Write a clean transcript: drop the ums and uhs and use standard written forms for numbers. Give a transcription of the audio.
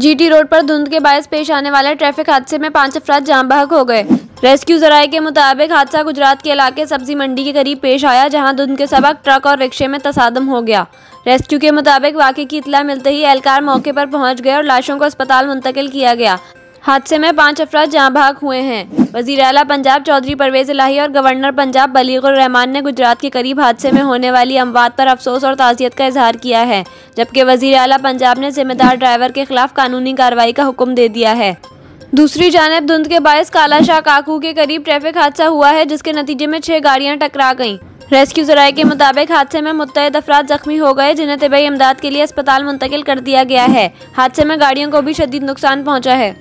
GT road पर धुंध के बायस पेश आने वाले ट्रैफिक हादसे में 5 अफराद जान बहक हो गए। रेस्क्यू जराये के मुताबिक हादसा गुजरात के इलाके सब्जी मंडी के करीब पेश आया, जहां धुंध के सबब ट्रक और रिक्शे में तसादम हो गया। रेस्क्यू के मुताबिक वाक़े की इत्तला मिलते ही एहलकार मौके पर पहुंच गए और लाशों को अस्पताल मुंतकिल किया गया। हादसे में 5 अफराद जान बहक हुए हैं। वज़ीर आला पंजाब चौधरी परवेज़ इलाही और गवर्नर पंजाब बलीगुर रहमान ने गुजरात के करीब हादसे में होने वाली अमवात पर अफसोस और ताज़ियत का इजहार किया है, जबकि वज़ीर आला पंजाब ने जिम्मेदार ड्राइवर के खिलाफ कानूनी कार्रवाई का हुक्म दे दिया है। दूसरी जानिब धुंध के बायस कालाशाह काकू के करीब ट्रैफिक हादसा हुआ है, जिसके नतीजे में 6 गाड़ियां टकरा गईं। रेस्क्यू जराये के मुताबिक हादसे में मुत्तअद अफराद जख्मी हो गए, जिन्हें तिबई इमदाद के लिए अस्पताल मुंतकिल कर दिया गया है। हादसे में गाड़ियों को भी शदीद नुकसान पहुंचा है।